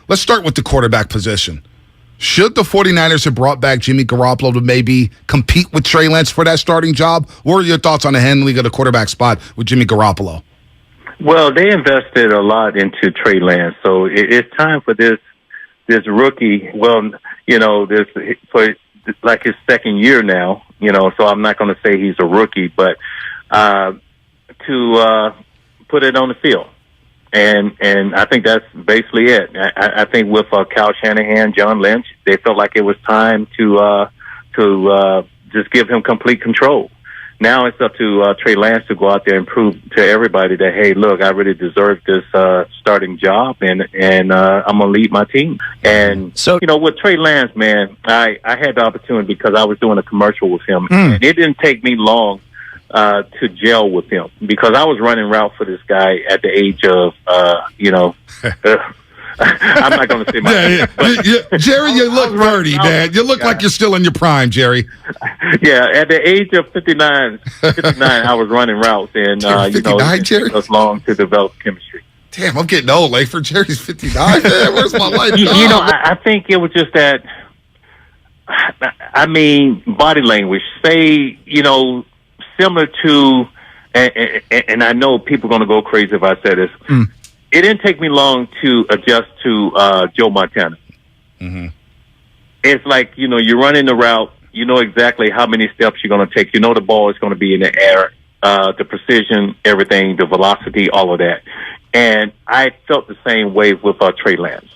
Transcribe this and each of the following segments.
let's start with the quarterback position. Should the 49ers have brought back Jimmy Garoppolo to maybe compete with Trey Lance for that starting job? What are your thoughts on the handling of the quarterback spot with Jimmy Garoppolo? Well, they invested a lot into Trey Lance, so it's time for this rookie. Well, this for like his second year now. So I'm not going to say he's a rookie, but to put it on the field. And I think that's basically it. I think with Kyle Shanahan, John Lynch, they felt like it was time to just give him complete control. Now it's up to Trey Lance to go out there and prove to everybody that, hey, look, I really deserve this starting job, and I'm gonna lead my team. And so, with Trey Lance, man, I had the opportunity because I was doing a commercial with him, and it didn't take me long to gel with him because I was running route for this guy at the age of, I'm not going to say my age. Jerry, you look 30, man. You look like you're still in your prime, Jerry. Yeah, at the age of 59, I was running routes, and, 59, Jerry? It took us long to develop chemistry. Damn, I'm getting old, Layford. Jerry's 59, man. Where's my life? I think it was just that, body language. Say, similar to, and I know people are going to go crazy if I say this. It didn't take me long to adjust to Joe Montana. Mm-hmm. It's like, you're running the route. You know exactly how many steps you're going to take. You know the ball is going to be in the air, the precision, everything, the velocity, all of that. And I felt the same way with Trey Lance.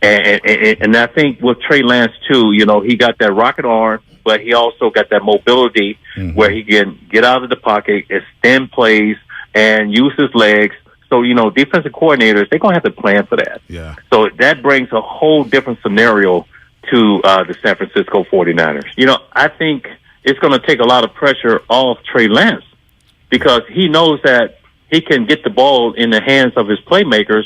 And I think with Trey Lance, too, he got that rocket arm, but he also got that mobility where he can get out of the pocket, extend plays, and use his legs. So, defensive coordinators, they're going to have to plan for that. Yeah. So that brings a whole different scenario to the San Francisco 49ers. I think it's going to take a lot of pressure off Trey Lance because he knows that he can get the ball in the hands of his playmakers,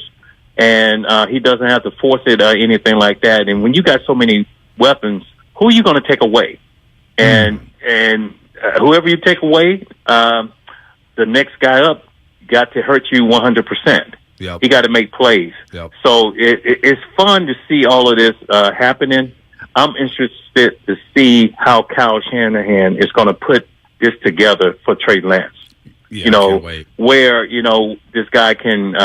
and he doesn't have to force it or anything like that. And when you got so many weapons, who are you going to take away? And whoever you take away, the next guy up got to hurt you 100%. Yep. He got to make plays. Yep. So it's fun to see all of this happening. I'm interested to see how Kyle Shanahan is going to put this together for Trey Lance. Yeah, where, this guy can,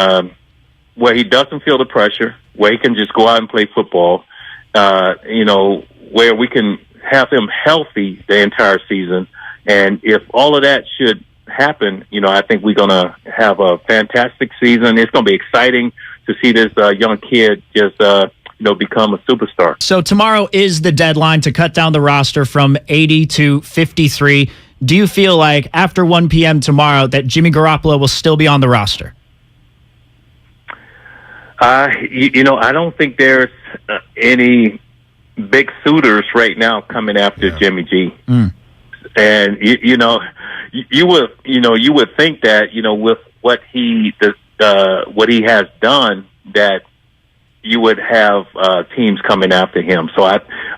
where he doesn't feel the pressure, where he can just go out and play football, where we can have him healthy the entire season. And if all of that should happen, I think we're going to have a fantastic season. It's going to be exciting to see this young kid just, become a superstar. So tomorrow is the deadline to cut down the roster from 80 to 53. Do you feel like after 1 p.m. tomorrow that Jimmy Garoppolo will still be on the roster? I don't think there's any big suitors right now coming after Jimmy G. And you would think that with what he has done that you would have teams coming after him. So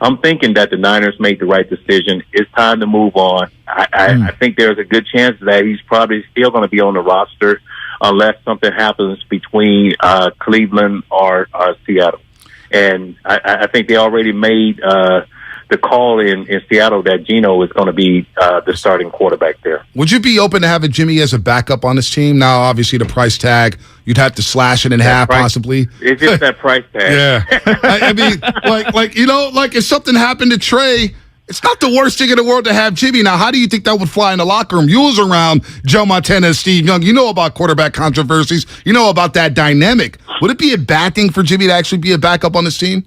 I'm thinking that the Niners made the right decision. It's time to move on. I think there's a good chance that he's probably still going to be on the roster unless something happens between Cleveland or Seattle. And I think they already made the call in Seattle that Geno is going to be the starting quarterback there. Would you be open to having Jimmy as a backup on this team? Now, obviously, the price tag, you'd have to slash it in half, possibly. It's just that price tag. Yeah. I mean, if something happened to Trey, it's not the worst thing in the world to have Jimmy. Now, how do you think that would fly in the locker room? You was around Joe Montana and Steve Young. You know about quarterback controversies. You know about that dynamic. Would it be a bad thing for Jimmy to actually be a backup on this team?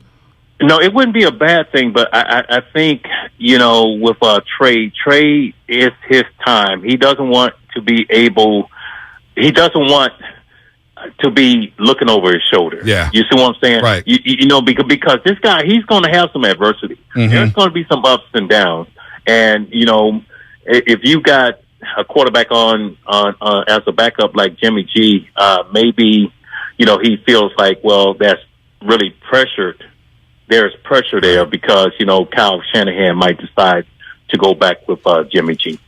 No, it wouldn't be a bad thing, but I think, with Trey is his time. He doesn't want to be looking over his shoulder. Yeah. You see what I'm saying? Right. Because this guy, he's going to have some adversity. Mm-hmm. There's going to be some ups and downs. And, if you got a quarterback on as a backup like Jimmy G, maybe, he feels like, well, that's really pressured. There's pressure there because, Kyle Shanahan might decide to go back with Jimmy G.